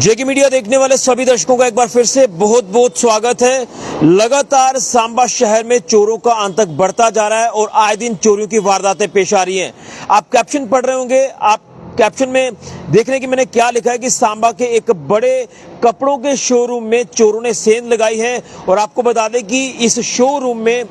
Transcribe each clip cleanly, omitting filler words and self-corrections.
जेके media देखने वाले सभी दर्शकों का एक बार फिर से बहुत बहुत स्वागत है। लगातार सांबा शहर में चोरों का आतंक बढ़ता जा रहा है और आए दिन चोरियों की वारदातें पेश आ रही हैं। आप कैप्शन पढ़ रहे होंगे, आप कैप्शन में देख रहे हैं कि मैंने क्या लिखा है कि सांबा के एक बड़े कपड़ों के शोरूम में चोरों ने सेंध लगाई है। और आपको बता दें कि इस शोरूम में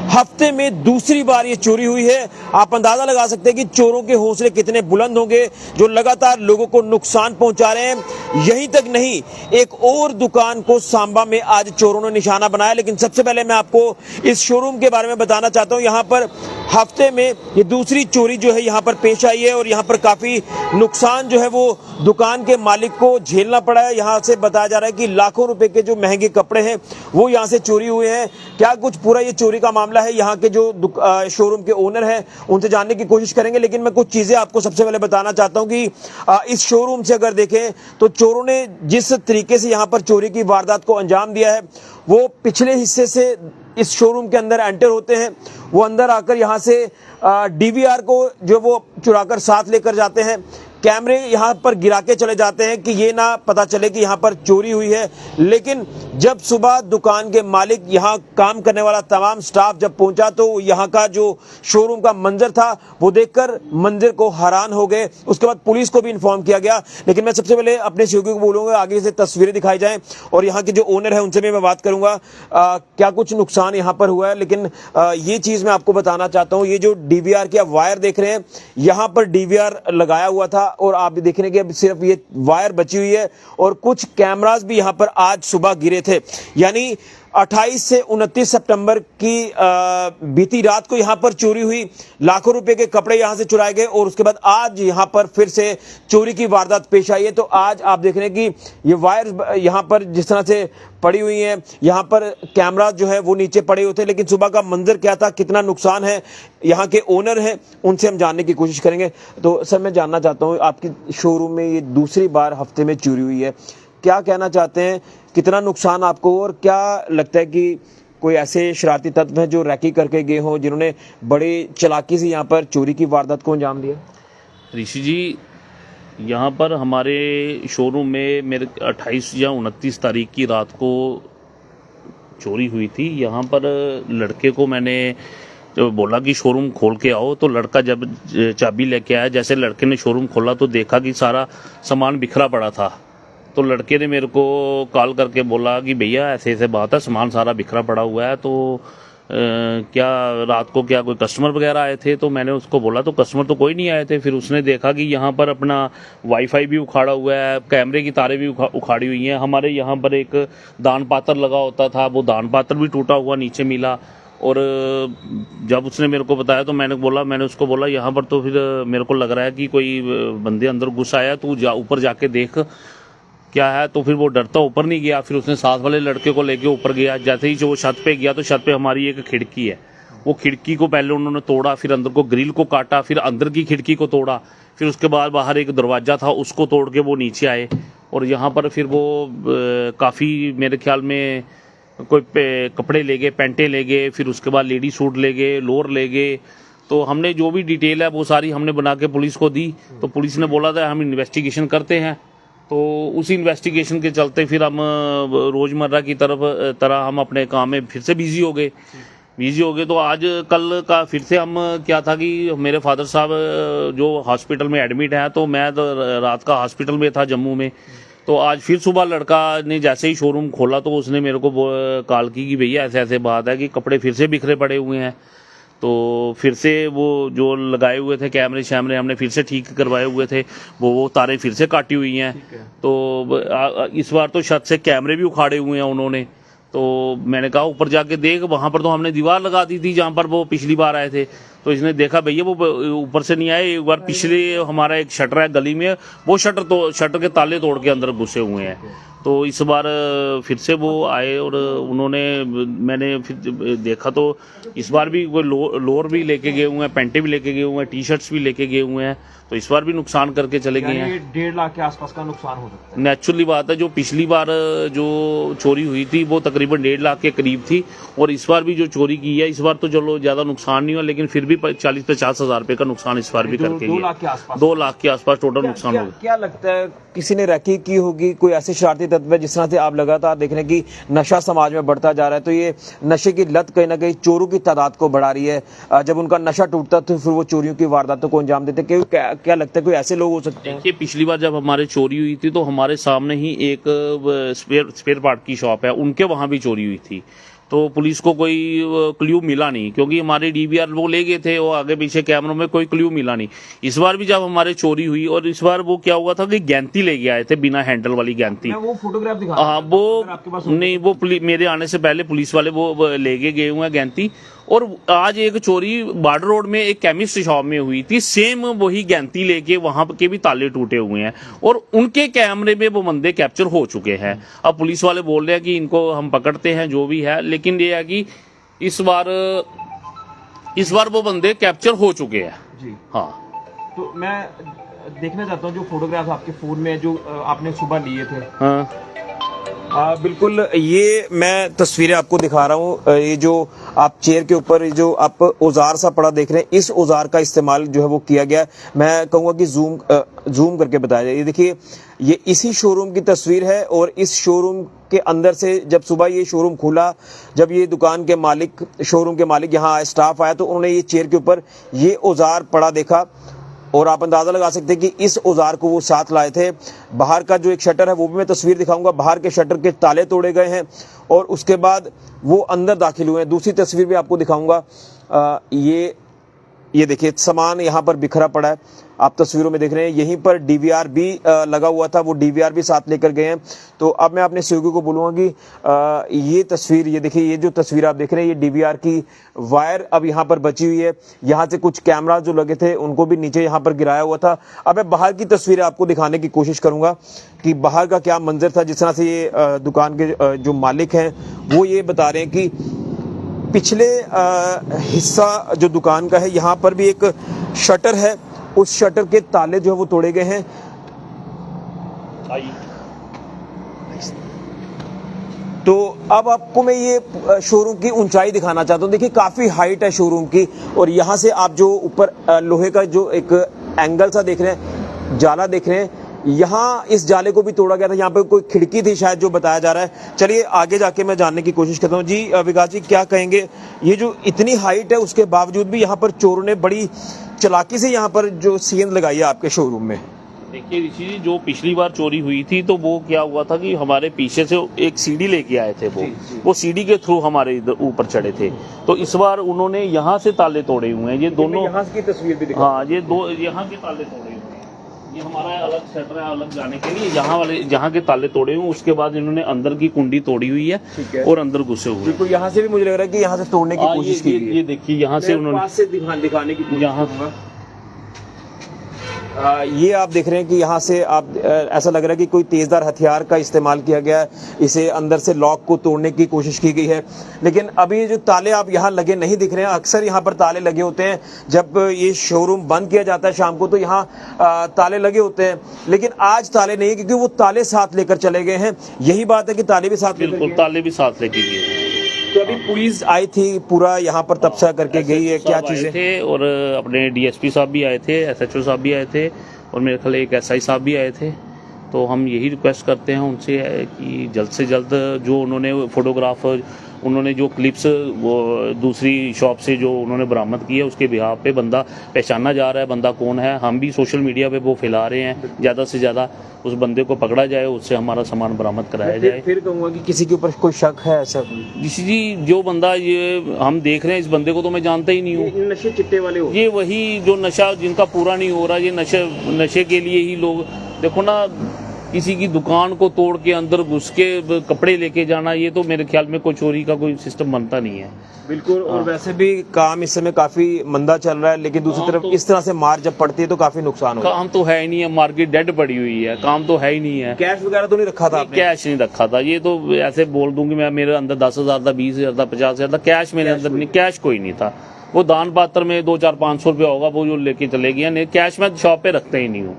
हफ्ते में दूसरी बार ये चोरी हुई है। आप अंदाजा लगा सकते हैं कि चोरों के हौसले कितने बुलंद होंगे जो लगातार लोगों को नुकसान पहुंचा रहे हैं। यहीं तक नहीं, एक और दुकान को सांबा में आज चोरों ने निशाना बनाया। लेकिन सबसे पहले मैं आपको इस शोरूम के बारे में बताना चाहता हूं। यहां पर हफ्ते में ये दूसरी चोरी जो है यहां पर पेश आई है और यहां पर काफी नुकसान जो है वो दुकान के मालिक को झेलना पड़ा है। यहां से बताया जा रहा है कि लाखों रुपए के जो महंगे कपड़े हैं वो यहां से चोरी हुए हैं। क्या कुछ पूरा ये चोरी का मामला है, यहाँ के जो शोरूम के ओनर हैं उनसे जानने की कोशिश करेंगे। लेकिन मैं कुछ चीजें आपको सबसे पहले बताना चाहता हूं कि इस शोरूम से अगर देखें तो चोरों ने जिस तरीके से यहाँ पर चोरी की वारदात को अंजाम दिया है, वो पिछले हिस्से से इस शोरूम के अंदर एंटर होते हैं। वो अंदर आकर यहाँ से डीवीआर को जो वो चुराकर साथ लेकर जाते हैं। कैमरे यहाँ पर गिरा के चले जाते हैं कि ये ना पता चले कि यहाँ पर चोरी हुई है। लेकिन जब सुबह दुकान के मालिक, यहाँ काम करने वाला तमाम स्टाफ जब पहुंचा तो यहाँ का जो शोरूम का मंजर था वो देखकर मंजर को हैरान हो गए। उसके बाद पुलिस को भी इन्फॉर्म किया गया। लेकिन मैं सबसे पहले अपने सहयोगी को बोलूंगा आगे से तस्वीरें दिखाई जाएं और यहाँ के जो ओनर है उनसे भी मैं बात करूंगा क्या कुछ नुकसान यहाँ पर हुआ है। लेकिन ये चीज मैं आपको बताना चाहता हूँ, ये जो डीवीआर की आप वायर देख रहे हैं, यहाँ पर डीवीआर लगाया हुआ था और आप देख रहे हैं कि अब सिर्फ ये वायर बची हुई है और कुछ कैमरास भी यहां पर आज सुबह गिरे थे। यानी 28 से 29 सितंबर की बीती रात को यहां पर चोरी हुई, लाखों रुपए के कपड़े यहां से चुराए गए और उसके बाद आज यहां पर फिर से चोरी की वारदात पेश आई है। तो आज आप देख रहे हैं कि ये वायर यहां पर जिस तरह से पड़ी हुई हैं, यहां पर कैमरा जो है वो नीचे पड़े हुए थे। लेकिन सुबह का मंजर क्या था, कितना नुकसान है, यहाँ के ओनर हैं उनसे हम जानने की कोशिश करेंगे। तो सर मैं जानना चाहता हूँ, आपकी शोरूम में ये दूसरी बार हफ्ते में चोरी हुई है, क्या कहना चाहते हैं, कितना नुकसान आपको और क्या लगता है कि कोई ऐसे शरारती तत्व हैं जो रैकी करके गए हों जिन्होंने बड़ी चालाकी से यहाँ पर चोरी की वारदात को अंजाम दिया? ऋषि जी, यहाँ पर हमारे शोरूम में मेरे 28 या 29 तारीख की रात को चोरी हुई थी। यहाँ पर लड़के को मैंने जब बोला कि शोरूम खोल के आओ तो लड़का जब चाबी लेके आया, जैसे लड़के ने शोरूम खोला तो देखा कि सारा सामान बिखरा पड़ा था। तो लड़के ने मेरे को कॉल करके बोला कि भैया ऐसे ऐसे बात है, सामान सारा बिखरा पड़ा हुआ है, तो क्या रात को क्या कोई कस्टमर वगैरह आए थे? तो मैंने उसको बोला तो कस्टमर तो कोई नहीं आए थे। फिर उसने देखा कि यहाँ पर अपना वाईफाई भी उखाड़ा हुआ है, कैमरे की तारें भी उखाड़ी हुई हैं। हमारे यहाँ पर एक दान पात्र लगा होता था, वो दान पात्र भी टूटा हुआ नीचे मिला। और जब उसने मेरे को बताया तो मैंने उसको बोला यहाँ पर तो फिर मेरे को लग रहा है कि कोई बंदे अंदर घुस आया, तू ऊपर जाके देख क्या है। तो फिर वो डरता ऊपर नहीं गया। फिर उसने साथ वाले लड़के को लेके ऊपर गया। जैसे ही जो वो छत पे गया तो छत पे हमारी एक खिड़की है, वो खिड़की को पहले उन्होंने तोड़ा, फिर अंदर को ग्रिल को काटा, फिर अंदर की खिड़की को तोड़ा, फिर उसके बाद बाहर एक दरवाजा था उसको तोड़ के वो नीचे आए। और यहाँ पर फिर वो काफ़ी मेरे ख्याल में कोई कपड़े ले गए, पैंटें ले गए, फिर उसके बाद लेडी सूट ले गए, लोअर ले गए। तो हमने जो भी डिटेल है वो सारी हमने बना के पुलिस को दी। तो पुलिस ने बोला था हम इन्वेस्टिगेशन करते हैं। तो उसी इन्वेस्टिगेशन के चलते फिर हम रोज़मर्रा की तरह हम अपने काम में फिर से बिजी हो गए। तो आज कल का फिर से हम क्या था कि मेरे फादर साहब जो हॉस्पिटल में एडमिट हैं, तो मैं तो रात का हॉस्पिटल में था जम्मू में। तो आज फिर सुबह लड़का ने जैसे ही शोरूम खोला तो उसने मेरे को कॉल की कि भैया ऐसे ऐसे बात है कि कपड़े फिर से बिखरे पड़े हुए हैं। तो फिर से वो जो लगाए हुए थे कैमरे शैमरे हमने फिर से ठीक करवाए हुए थे, वो तारें फिर से काटी हुई हैं। तो इस बार तो छत से कैमरे भी उखाड़े हुए हैं उन्होंने। तो मैंने कहा ऊपर जाके देख, वहाँ पर तो हमने दीवार लगा दी थी जहाँ पर वो पिछली बार आए थे। तो इसने देखा भैया वो ऊपर से नहीं आए, एक बार पिछले हमारा एक शटर है गली में, वो शटर के ताले तोड़ के अंदर घुसे हुए हैं। तो इस बार फिर से वो आए और मैंने फिर देखा तो इस बार भी वो लोअर भी लेके गए हुए हैं, पैंटें भी लेके गए हुए हैं, टी शर्ट्स भी लेके गए हुए हैं। तो इस बार भी नुकसान करके चले गए हैं। 1.5 लाख के आसपास का नुकसान हो सकता है। नेचुरली बात है, जो पिछली बार जो चोरी हुई थी वो तकरीबन 1.5 लाख के करीब थी और इस बार भी जो चोरी की है, इस बार तो चलो ज़्यादा नुकसान नहीं हुआ, लेकिन फिर भी भी 40-50 हज़ार रुपए का नुकसान इस बार भी करके 2 गए। लाख के आसपास 2 लाख के आसपास टोटल नुकसान क्या, हो गया। क्या लगता है किसी ने रैकी की होगी, कोई ऐसे शरारती तत्व है जिस तरह से आप लगातार देख रहे हैं कि नशा समाज में बढ़ता जा रहा है, तो ये नशे की लत कहीं ना कहीं चोरों की तादाद को बढ़ा रही है। जब उनका नशा टूटता तो फिर वो चोरियों की वारदातों को अंजाम देते। क्या लगता है कोई ऐसे लोग हो सकते हैं? देखिए, पिछली बार जब हमारे चोरी हुई थी तो हमारे सामने ही एक स्पेयर पार्ट की शॉप है, उनके वहां भी चोरी हुई थी। तो पुलिस को कोई क्ल्यू मिला नहीं, क्योंकि हमारे डीवीआर वो ले गए थे, वो आगे पीछे कैमरों में कोई क्ल्यू मिला नहीं। इस बार भी जब हमारे चोरी हुई, और इस बार वो क्या हुआ था कि गैंती लेके आए थे, बिना हैंडल वाली गैंती। मैं वो फोटोग्राफ दिखा हाँ, वो नहीं, वो मेरे आने से पहले पुलिस वाले वो लेके गए हुए हैं गैंती। और आज एक चोरी बॉर्डर रोड में एक केमिस्ट शॉप में हुई थी, सेम वही गैंती लेके वहां के भी ताले टूटे हुए हैं, और उनके कैमरे में वो बंदे कैप्चर हो चुके हैं। अब पुलिस वाले बोल रहे हैं कि इनको हम पकड़ते हैं जो भी है, लेकिन ये है कि इस बार वो बंदे कैप्चर हो चुके हैं जी। हाँ। तो मैं देखना चाहता हूँ जो फोटोग्राफ आपके फोन में जो आपने सुबह लिए थे। हाँ, बिल्कुल, ये मैं तस्वीरें आपको दिखा रहा हूँ। ये जो आप चेयर के ऊपर जो आप औजार सा पड़ा देख रहे हैं, इस औजार का इस्तेमाल जो है वो किया गया है। मैं कहूँगा कि जूम करके बताया जाए। ये देखिए, ये इसी शोरूम की तस्वीर है, और इस शोरूम के अंदर से जब सुबह ये शोरूम खुला, जब ये दुकान के मालिक, शोरूम के मालिक यहाँ आए, स्टाफ आया, तो उन्होंने ये चेयर के ऊपर ये औजार पड़ा देखा, और आप अंदाजा लगा सकते हैं कि इस औजार को वो साथ लाए थे। बाहर का जो एक शटर है वो भी मैं तस्वीर दिखाऊंगा, बाहर के शटर के ताले तोड़े गए हैं, और उसके बाद वो अंदर दाखिल हुए हैं। दूसरी तस्वीर भी आपको दिखाऊंगा। ये देखिए, सामान यहाँ पर बिखरा पड़ा है, आप तस्वीरों में देख रहे हैं। यहीं पर डीवीआर भी लगा हुआ था, वो डीवीआर भी साथ लेकर गए हैं। तो अब मैं अपने सहयोगी को बोलूँगा कि ये तस्वीर, ये देखिए, ये जो तस्वीर आप देख रहे हैं, ये डीवीआर की वायर अब यहाँ पर बची हुई है। यहाँ से कुछ कैमरा जो लगे थे उनको भी नीचे यहाँ पर गिराया हुआ था। अब मैं बाहर की तस्वीरें आपको दिखाने की कोशिश करूँगा कि बाहर का क्या मंजर था। जिस तरह से ये दुकान के जो मालिक हैं वो ये बता रहे हैं कि पिछले हिस्सा जो दुकान का है, यहाँ पर भी एक शटर है, उस शटर के ताले जो है वो तोड़े गए हैं। तो अब आपको मैं ये शोरूम की ऊंचाई दिखाना चाहता हूँ। देखिए, काफी हाइट है शोरूम की, और यहाँ से आप जो ऊपर लोहे का जो एक एंगल सा देख रहे हैं, जाला देख रहे हैं, यहाँ इस जाले को भी तोड़ा गया था। यहाँ पे कोई खिड़की थी शायद, जो बताया जा रहा है। चलिए आगे जाके मैं जानने की कोशिश करता हूँ। जी विकास जी, क्या कहेंगे, ये जो इतनी हाइट है उसके बावजूद भी यहाँ पर चोरों ने बड़ी चालाकी से यहाँ पर जो सेंध लगाई है आपके शोरूम में? देखिए ऋषि जी, जो पिछली बार चोरी हुई थी तो वो क्या हुआ था कि हमारे पीछे से एक सीढ़ी लेके आए थे, वो सीढ़ी के थ्रू हमारे इधर ऊपर चढ़े थे। तो इस बार उन्होंने यहाँ से ताले तोड़े हुए हैं, ये दोनों। यहाँ की तस्वीर भी दिखा। हाँ, ये दो यहाँ के ताले तोड़े हुए हैं। ये हमारा अलग शटर है, अलग जाने के लिए यहाँ के ताले तोड़े हुए। उसके बाद इन्होंने अंदर की कुंडी तोड़ी हुई है और अंदर घुसे हुए। बिल्कुल, यहाँ से भी मुझे लग रहा है कि यहाँ से तोड़ने की कोशिश की गई है। ये देखिए, यहाँ से उन्होंने दिखाने की यहाँ ये आप देख रहे हैं कि यहाँ से आप ऐसा लग रहा है कि कोई तेजदार हथियार का इस्तेमाल किया गया है, इसे अंदर से लॉक को तोड़ने की कोशिश की गई है। लेकिन अभी ये जो ताले आप यहाँ लगे नहीं दिख रहे हैं, अक्सर यहाँ पर ताले लगे होते हैं। जब ये शोरूम बंद किया जाता है शाम को तो यहाँ ताले लगे होते हैं, लेकिन आज ताले नहीं है, क्योंकि वो ताले साथ लेकर चले गए हैं। यही बात है कि ताले भी साथ, बिल्कुल ताले भी साथ लेके गए। तो अभी पुलिस आई थी, पूरा यहाँ पर तब्सा करके गई है, क्या चीजें थे, और अपने डीएसपी साहब भी आए थे, एसएचओ साहब भी आए थे, और मेरे ख्याल एक एसआई साहब भी आए थे। तो हम यही रिक्वेस्ट करते हैं उनसे कि जल्द से जल्द जो उन्होंने फोटोग्राफ, उन्होंने जो क्लिप्स वो दूसरी शॉप से जो उन्होंने बरामद की है, उसके बिहाफ पे बंदा पहचाना जा रहा है, बंदा कौन है। हम भी सोशल मीडिया पे वो फैला रहे हैं, ज़्यादा से ज़्यादा उस बंदे को पकड़ा जाए, उससे हमारा सामान बरामद कराया जाए। फिर कहूँगा कि किसी के ऊपर कोई शक है ऐसा? जी, जो बंदा ये हम देख रहे हैं, इस बंदे को तो मैं जानता ही नहीं हूँ। नशे चिट्टे वाले हो? ये वही जो नशा जिनका पूरा नहीं हो रहा, ये नशे के लिए ही लोग, देखो ना, किसी की दुकान को तोड़ के अंदर घुस के कपड़े लेके जाना, ये तो मेरे ख्याल में कोई चोरी का कोई सिस्टम बनता नहीं है। बिल्कुल। और वैसे भी काम इस समय काफी मंदा चल रहा है, लेकिन दूसरी तरफ इस तरह से मार जब पड़ती है तो काफी नुकसान होता है। काम तो है ही नहीं है, मार्केट डेड पड़ी हुई है, काम तो है ही नहीं है। कैश वगैरह तो नहीं रखा था आपने? कैश नहीं रखा था, ये तो ऐसे बोल दूंगी मैं, मेरे अंदर 10,000 था, 20,000 था, 50,000 था, कैश मेरे अंदर नहीं, कैश कोई नहीं था। वो दान पात्र में 200-400-500 रुपया होगा, वो जो लेके चले गए। नहीं, कैश मैं शॉप पे रखता ही नहीं हूँ।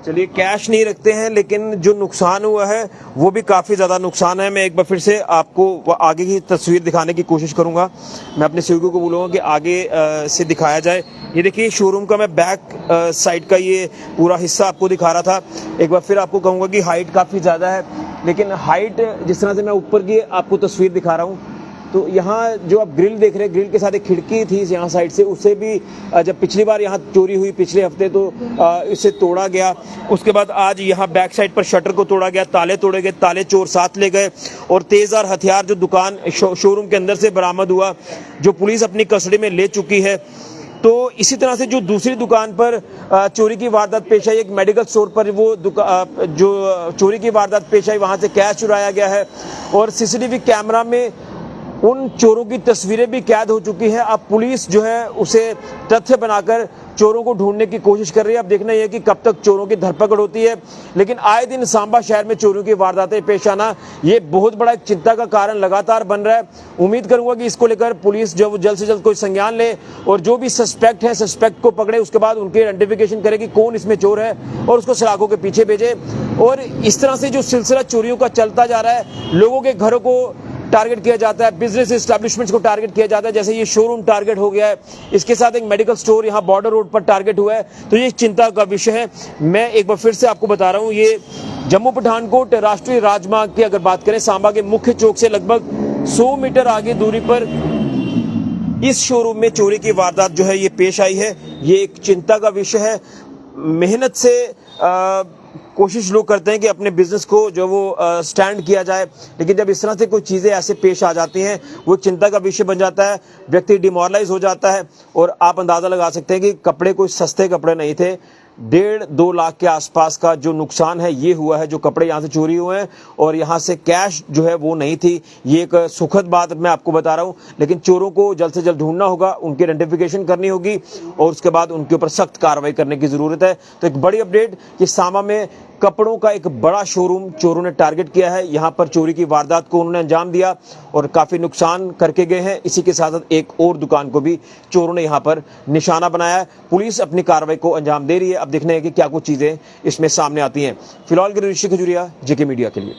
चलिए, कैश नहीं रखते हैं, लेकिन जो नुकसान हुआ है वो भी काफ़ी ज़्यादा नुकसान है। मैं एक बार फिर से आपको आगे की तस्वीर दिखाने की कोशिश करूंगा। मैं अपने सहयोगियों को बोलूँगा कि आगे से दिखाया जाए। ये देखिए, शोरूम का मैं बैक साइड का ये पूरा हिस्सा आपको दिखा रहा था। एक बार फिर आपको कहूँगा कि हाइट काफ़ी ज़्यादा है, लेकिन हाइट जिस तरह से मैं ऊपर की आपको तस्वीर दिखा रहा हूँ, तो यहाँ जो आप ग्रिल देख रहे हैं, ग्रिल के साथ एक खिड़की थी यहाँ साइड से, उससे भी जब पिछली बार यहाँ चोरी हुई पिछले हफ्ते, तो इसे तोड़ा गया। उसके बाद आज यहाँ बैक साइड पर शटर को तोड़ा गया, ताले तोड़े गए, ताले चोर साथ ले गए और तेज़धार हथियार जो दुकान शोरूम के अंदर से बरामद हुआ, जो पुलिस अपनी कस्टडी में ले चुकी है। तो इसी तरह से जो दूसरी दुकान पर चोरी की वारदात पेश आई, एक मेडिकल स्टोर पर वो जो चोरी की वारदात पेश आई, वहाँ से कैश चुराया गया है और सीसीटीवी कैमरा में उन चोरों की तस्वीरें भी कैद हो चुकी है। अब पुलिस जो है उसे तथ्य बनाकर चोरों को ढूंढने की कोशिश कर रही है। अब देखना यह कि कब तक चोरों की धरपकड़ होती है। लेकिन आए दिन सांबा शहर में चोरियों की वारदातें पेश आना, ये बहुत बड़ा एक चिंता का कारण लगातार बन रहा है। उम्मीद करूंगा कि इसको लेकर पुलिस जो जल्द से जल्द कोई संज्ञान ले और जो भी सस्पेक्ट है, सस्पेक्ट को पकड़े, उसके बाद उनकी आइडेंटिफिकेशन करे कि कौन इसमें चोर है और उसको सलाखों के पीछे भेजे। और इस तरह से जो सिलसिला चोरियों का चलता जा रहा है, लोगों के घरों को टारगेट किया जाता है, बिजनेस एस्टैब्लिशमेंट्स को टारगेट किया जाता है, जैसे ये शोरूम टारगेट हो गया है, इसके साथ एक मेडिकल स्टोर यहाँ बॉर्डर रोड पर टारगेट हुआ है। तो ये चिंता का विषय है। मैं एक बार फिर से आपको बता रहा हूँ, ये जम्मू पठानकोट राष्ट्रीय राजमार्ग की अगर बात करें, सांबा के मुख्य चौक से लगभग 100 मीटर आगे दूरी पर इस शोरूम में चोरी की वारदात जो है ये पेश आई है। ये एक चिंता का विषय है। मेहनत से कोशिश लोग करते हैं कि अपने बिजनेस को जो वो स्टैंड किया जाए, लेकिन जब इस तरह से कोई चीज़ें ऐसे पेश आ जाती हैं, वो चिंता का विषय बन जाता है, व्यक्ति डिमोरलाइज हो जाता है। और आप अंदाज़ा लगा सकते हैं कि कपड़े कोई सस्ते कपड़े नहीं थे। 1.5-2 लाख के आसपास का जो नुकसान है ये हुआ है, जो कपड़े यहाँ से चोरी हुए हैं। और यहाँ से कैश जो है वो नहीं थी। ये एक सुखद बात मैं आपको बता रहा हूँ, लेकिन चोरों को जल्द से जल्द ढूंढना होगा, उनकी आइडेंटिफिकेशन करनी होगी और उसके बाद उनके ऊपर सख्त कार्रवाई करने की जरूरत है। तो एक बड़ी अपडेट कि सांबा में कपड़ों का एक बड़ा शोरूम चोरों ने टारगेट किया है। यहाँ पर चोरी की वारदात को उन्होंने अंजाम दिया और काफी नुकसान करके गए हैं। इसी के साथ साथ एक और दुकान को भी चोरों ने यहाँ पर निशाना बनाया है। पुलिस अपनी कार्रवाई को अंजाम दे रही है। अब देखना है कि क्या कुछ चीजें इसमें सामने आती हैं। फिलहाल के लिए ऋषि खजुरिया, जेके मीडिया के लिए।